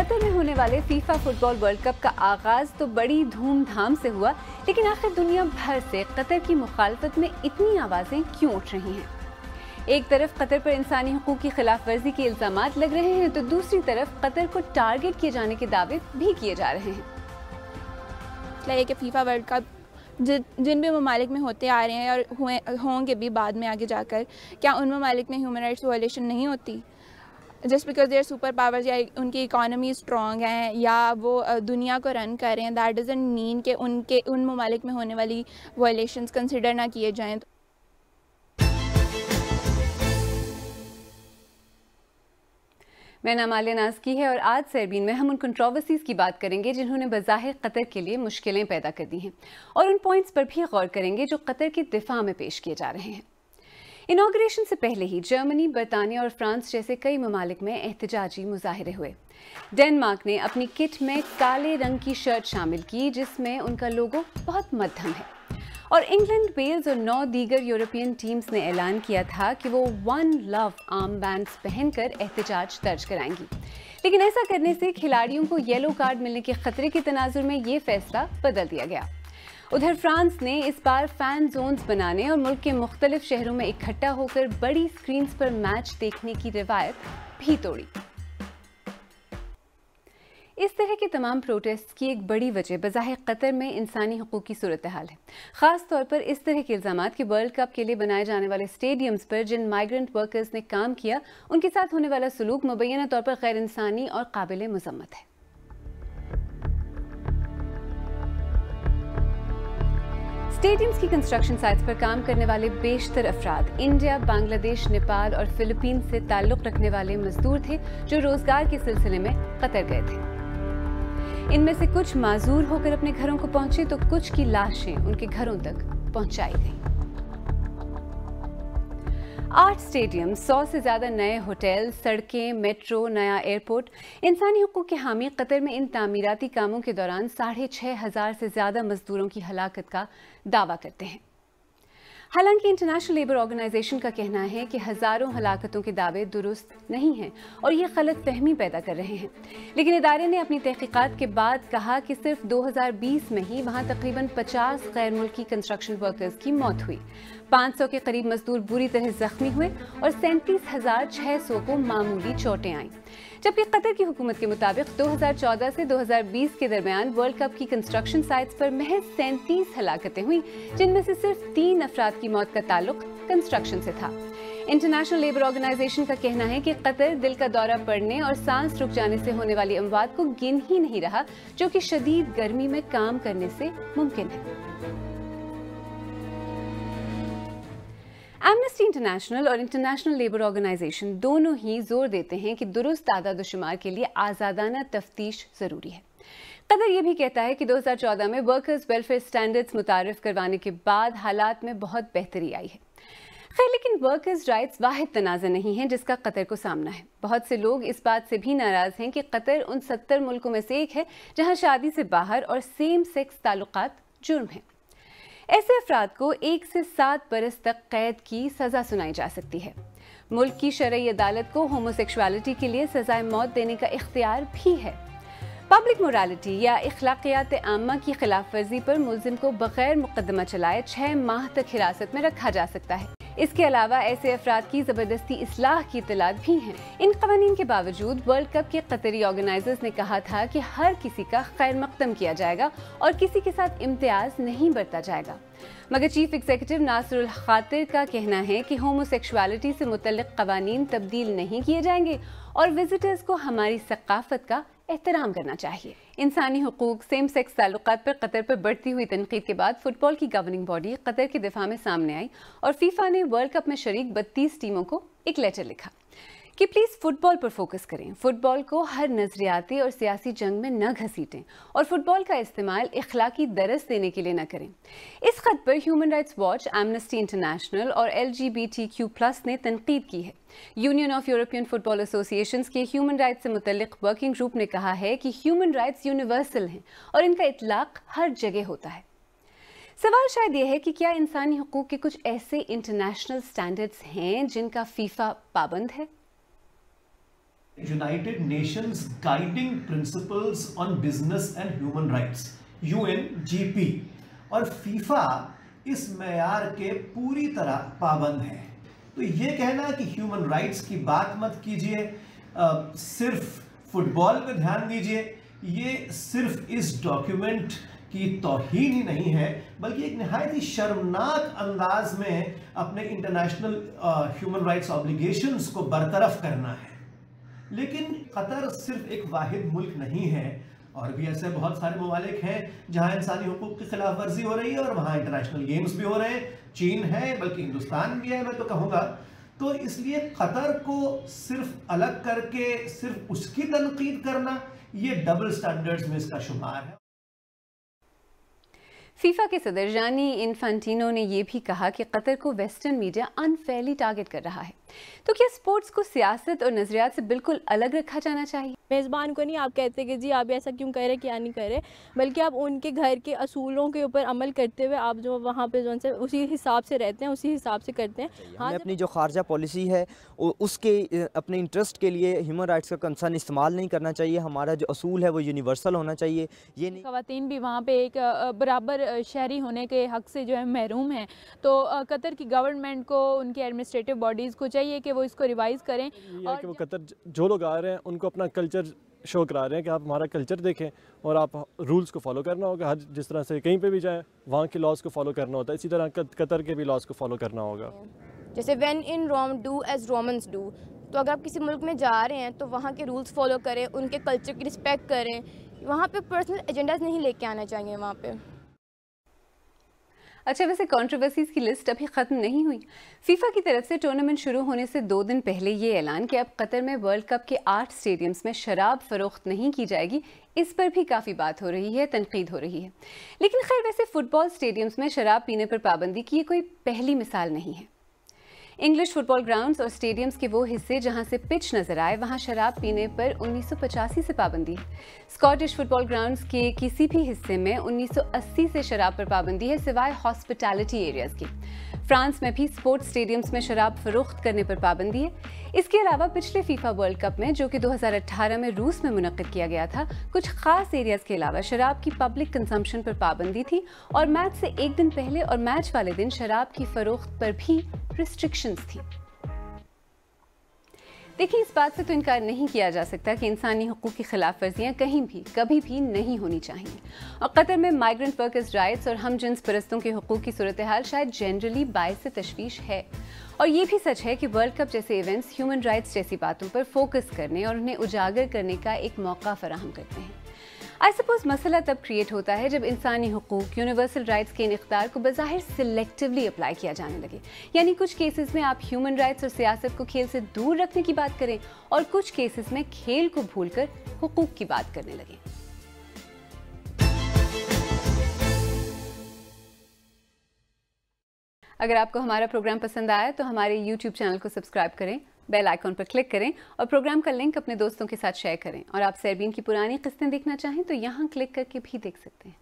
قطر میں ہونے والے فیفا فٹ بال ورلڈ کپ کا آغاز تو بڑی دھوم دھام سے ہوا، لیکن آخر دنیا بھر سے قطر کی مخالفت میں اتنی آوازیں کیوں اٹھ رہی ہیں؟ ایک طرف قطر پر انسانی حقوق کی خلاف ورزی کے الزامات لگ رہے ہیں تو دوسری طرف قطر کو ٹارگٹ کیے جانے کے دعوے بھی کیے جا رہے ہیں۔ کہ فیفا ورلڈ کپ جن بھی ممالک میں ہوتے آ رہے ہیں اور ہوں گے بھی بعد میں آگے جا کر، کیا ان ممالک میں ہیومن رائٹس وائلیشن نہیں ہوتی؟ Just because they are super powers یا ان کی اکانومی اسٹرانگ ہیں یا وہ دنیا کو رن کر رہے ہیں، دیٹ ڈزنٹ مین کہ ان ممالک میں ہونے والی وائلیشنز کنسیڈر نہ کیے جائیں۔ میں نام عالیہ ناز کی ہے اور آج سربین میں ہم ان کنٹروورسیز کی بات کریں گے جنہوں نے بظاہر قطر کے لیے مشکلیں پیدا کر دی ہیں، اور ان پوائنٹس پر بھی غور کریں گے جو قطر کے دفاع میں پیش کیے جا رہے ہیں۔ انوگریشن سے پہلے ہی جرمنی، برطانیہ اور فرانس جیسے کئی ممالک میں احتجاجی مظاہرے ہوئے۔ ڈنمارک نے اپنی کٹ میں کالے رنگ کی شرٹ شامل کی جس میں ان کا لوگو بہت مدھم ہے، اور انگلینڈ، ویلز اور 9 دیگر یورپین ٹیمز نے اعلان کیا تھا کہ وہ ون لو آرم بینڈز پہن کر احتجاج درج کرائیں گی، لیکن ایسا کرنے سے کھلاڑیوں کو یلو کارڈ ملنے کے خطرے کے تناظر میں یہ فیصلہ بدل دیا گیا۔ ادھر فرانس نے اس بار فین زونز بنانے اور ملک کے مختلف شہروں میں اکٹھا ہو کر بڑی سکرینز پر میچ دیکھنے کی روایت بھی توڑی۔ اس طرح کے تمام پروٹیسٹ کی ایک بڑی وجہ بظاہر قطر میں انسانی حقوق کی صورتحال ہے، خاص طور پر اس طرح کے الزامات کہ ورلڈ کپ کے لیے بنائے جانے والے اسٹیڈیمز پر جن مائیگرنٹ ورکرز نے کام کیا ان کے ساتھ ہونے والا سلوک مبینہ طور پر غیر انسانی اور قابل مذمت ہے۔ اسٹیڈیمز کی کنسٹرکشن سائٹس پر کام کرنے والے بیشتر افراد انڈیا، بنگلہ دیش، نیپال اور فلپین سے تعلق رکھنے والے مزدور تھے جو روزگار کے سلسلے میں قطر گئے تھے۔ ان میں سے کچھ معذور ہو کر اپنے گھروں کو پہنچے تو کچھ کی لاشیں ان کے گھروں تک پہنچائی گئیں۔ 8 اسٹیڈیم، 100 سے زیادہ نئے ہوٹل، سڑکیں، میٹرو، نیا ایئرپورٹ۔ انسانی حقوق کے حامی قطر میں ان تعمیراتی کاموں کے دوران 6,500 سے زیادہ مزدوروں کی ہلاکت کا دعویٰ کرتے ہیں۔ حالانکہ انٹرنیشنل لیبر آرگنائزیشن کا کہنا ہے کہ ہزاروں ہلاکتوں کے دعوے درست نہیں ہیں اور یہ غلط فہمی پیدا کر رہے ہیں، لیکن ادارے نے اپنی تحقیقات کے بعد کہا کہ صرف 2020 میں ہی وہاں تقریباً 50 غیر ملکی کنسٹرکشن ورکرز کی موت ہوئی، 500 کے قریب مزدور بری طرح زخمی ہوئے اور 37,600 کو معمولی چوٹیں آئیں، جبکہ قطر کی حکومت کے مطابق 2014 سے 2020 کے درمیان ورلڈ کپ کی کنسٹرکشن سائٹس پر محض 37 ہلاکتیں ہوئیں، جن میں سے صرف 3 افراد کی موت کا تعلق کنسٹرکشن سے تھا۔ انٹرنیشنل لیبر آرگنائزیشن کا کہنا ہے کہ قطر دل کا دورہ پڑنے اور سانس رک جانے سے ہونے والی اموات کو گن ہی نہیں رہا، جو کہ شدید گرمی میں کام کرنے سے ممکن ہے۔ ایمنسٹی انٹرنیشنل اور انٹرنیشنل لیبر آرگنائزیشن دونوں ہی زور دیتے ہیں کہ درست اعداد و شمار کے لیے آزادانہ تفتیش ضروری ہے۔ قطر یہ بھی کہتا ہے کہ 2014 میں ورکرز ویلفیئر سٹینڈرڈز متعارف کروانے کے بعد حالات میں بہت بہتری آئی ہے۔ خیر، لیکن ورکرز رائٹس واحد تنازع نہیں ہیں جس کا قطر کو سامنا ہے۔ بہت سے لوگ اس بات سے بھی ناراض ہیں کہ قطر ان 70 ملکوں میں سے ایک ہے جہاں شادی سے باہر اور سیم سیکس تعلقات جرم ہیں۔ ایسے افراد کو 1 سے 7 برس تک قید کی سزا سنائی جا سکتی ہے۔ ملک کی شرعی عدالت کو ہومو سیکشوالٹی کے لیے سزائے موت دینے کا اختیار بھی ہے۔ پبلک مورالٹی یا اخلاقیات عامہ کی خلاف ورزی پر ملزم کو بغیر مقدمہ چلائے 6 ماہ تک حراست میں رکھا جا سکتا ہے۔ اس کے علاوہ ایسے افراد کی زبردستی اصلاح کی اطلاعات بھی ہیں۔ ان قوانین کے باوجود ورلڈ کپ کے قطری آرگنائزرز نے کہا تھا کہ ہر کسی کا خیر مقدم کیا جائے گا اور کسی کے ساتھ امتیاز نہیں برتا جائے گا، مگر چیف ایگزیکٹو ناصر الخاطر کا کہنا ہے کہ ہومو سیکشوالٹی سے متعلق قوانین تبدیل نہیں کیے جائیں گے اور وزٹرز کو ہماری ثقافت کا احترام کرنا چاہیے۔ انسانی حقوق، سیم سیکس تعلقات پر قطر پر بڑھتی ہوئی تنقید کے بعد فٹ بال کی گورننگ باڈی قطر کے دفاع میں سامنے آئی اور فیفا نے ورلڈ کپ میں شریک 32 ٹیموں کو ایک لیٹر لکھا کہ پلیز فٹ بال پر فوکس کریں، فٹ بال کو ہر نظریاتی اور سیاسی جنگ میں نہ گھسیٹیں اور فٹ بال کا استعمال اخلاقی درس دینے کے لیے نہ کریں۔ اس خط پر human rights watch, amnesty international اور LGBTQ+ نے تنقید کی ہے۔ Union of European football associations کے ہیومن رائٹس سے متعلق ورکنگ گروپ نے کہا ہے کہ ہیومن رائٹس یونیورسل ہیں اور ان کا اطلاق ہر جگہ ہوتا ہے۔ سوال شاید یہ ہے کہ کیا انسانی حقوق کے کچھ ایسے انٹرنیشنل سٹینڈرڈز ہیں جن کا فیفا پابند ہے؟ United Nations Guiding Principles on Business and Human Rights UNGP اور فیفا اس معیار کے پوری طرح پابند ہے. تو یہ کہنا کہ ہیومن رائٹس کی بات مت کیجئے, صرف فٹ بال پہ دھیان دیجئے, یہ صرف اس ڈاکیومنٹ کی توہین ہی نہیں ہے بلکہ ایک نہایت ہی شرمناک انداز میں اپنے انٹرنیشنل ہیومن رائٹس آبلیگیشنز کو برطرف کرنا ہے. لیکن قطر صرف ایک واحد ملک نہیں ہے, اور بھی ایسے بہت سارے ممالک ہیں جہاں انسانی حقوق کی خلاف ورزی ہو رہی ہے اور وہاں انٹرنیشنل گیمز بھی ہو رہے ہیں. چین ہے, بلکہ ہندوستان بھی ہے میں تو کہوں گا. تو اس لیے قطر کو صرف الگ کر کے صرف اس کی تنقید کرنا, یہ ڈبل سٹینڈرڈز میں اس کا شمار ہے. فیفا کے صدر جانی انفانٹینو نے یہ بھی کہا کہ قطر کو ویسٹرن میڈیا انفیئرلی ٹارگٹ کر رہا ہے. تو کیا سپورٹس کو سیاست اور نظریات سے بالکل الگ رکھا جانا چاہیے؟ میزبان کو نہیں آپ کہتے کہ جی آپ ایسا کیوں کر رہے کیا نہیں کر رہے, بلکہ آپ ان کے گھر کے اصولوں کے اوپر عمل کرتے ہوئے آپ جو وہاں پہ جو سے اسی حساب سے رہتے ہیں, اسی حساب سے کرتے ہیں. ہمیں اپنی جو خارجہ پالیسی ہے اس کے اپنے انٹرسٹ کے لیے ہیومن رائٹس کا کنسرن استعمال نہیں کرنا چاہیے. ہمارا جو اصول ہے وہ یونیورسل ہونا چاہیے. یہ نہیں خواتین بھی وہاں پہ ایک برابر شہری ہونے کے حق سے جو ہے محروم ہیں. تو قطر کی گورنمنٹ کو, ان کی ایڈمنسٹریٹو باڈیز کو چاہیے کہ وہ اس کو ریوائز کریں. اور کہ وہ قطر جو لوگ آ رہے ہیں ان کو اپنا کلچر شو کرا رہے ہیں کہ آپ ہمارا کلچر دیکھیں اور آپ رولز کو فالو کرنا ہوگا. ہر جس طرح سے کہیں پہ بھی جائیں وہاں کے لاز کو فالو کرنا ہوتا ہے, اسی طرح قطر کے بھی لاز کو فالو کرنا ہوگا. جیسے when in Rome do as Romans do. تو اگر آپ کسی ملک میں جا رہے ہیں تو وہاں کے رولز فالو کریں, ان کے کلچر کی رسپیکٹ کریں. وہاں پہ پرسنل ایجنڈاز نہیں لے کے آنا چاہیے وہاں پہ. اچھا, ویسے کنٹروورسیز کی لسٹ ابھی ختم نہیں ہوئی. فیفا کی طرف سے ٹورنامنٹ شروع ہونے سے 2 دن پہلے یہ اعلان کہ اب قطر میں ورلڈ کپ کے 8 اسٹیڈیمز میں شراب فروخت نہیں کی جائے گی, اس پر بھی کافی بات ہو رہی ہے, تنقید ہو رہی ہے. لیکن خیر, ویسے فٹ بال اسٹیڈیمز میں شراب پینے پر پابندی کی یہ کوئی پہلی مثال نہیں ہے. انگلش فٹ بال گراؤنڈز اور اسٹیڈیمز کے وہ حصے جہاں سے پچ نظر آئے وہاں شراب پینے پر 1985 سے پابندی ہے. اسکاٹش فٹ بال گراؤنڈز کے کسی بھی حصے میں 1980 سے شراب پر پابندی ہے سوائے ہاسپٹیلٹی ایریاز کی. فرانس میں بھی اسپورٹس اسٹیڈیمز میں شراب فروخت کرنے پر پابندی ہے. اس کے علاوہ پچھلے فیفا ورلڈ کپ میں جو کہ 2018 میں روس میں منعقد کیا گیا تھا, کچھ خاص ایریاز کے علاوہ شراب کی پبلک کنزمپشن پر پابندی تھی, اور میچ سے 1 دن پہلے اور میچ والے دن شراب کی فروخت پر بھی ریسٹرکشنز تھی. دیکھیں, اس بات سے تو انکار نہیں کیا جا سکتا کہ انسانی حقوق کی خلاف ورزیاں کہیں بھی کبھی بھی نہیں ہونی چاہیے. اور قطر میں مائیگرنٹ ورکرز رائٹس اور ہم جنس پرستوں کے حقوق کی صورتحال شاید جنرلی باعث تشویش ہے. اور یہ بھی سچ ہے کہ ورلڈ کپ جیسے ایونٹس ہیومن رائٹس جیسی باتوں پر فوکس کرنے اور انہیں اجاگر کرنے کا ایک موقع فراہم کرتے ہیں. آئی سپوز مسئلہ تب کریٹ ہوتا ہے جب انسانی حقوق, یونیورسل رائٹس کے ان اقدار کو بظاہر سلیکٹیولی اپلائی کیا جانے لگے. یعنی کچھ کیسز میں آپ ہیومن رائٹس اور سیاست کو کھیل سے دور رکھنے کی بات کریں, اور کچھ کیسز میں کھیل کو بھول کر حقوق کی بات کرنے لگیں. اگر آپ کو ہمارا پروگرام پسند آیا تو ہمارے یوٹیوب چینل کو سبسکرائب کریں, بیل آئیکن پر کلک کریں اور پروگرام کا لنک اپنے دوستوں کے ساتھ شیئر کریں. اور آپ سیربین کی پرانی قسطیں دیکھنا چاہیں تو یہاں کلک کر کے بھی دیکھ سکتے ہیں.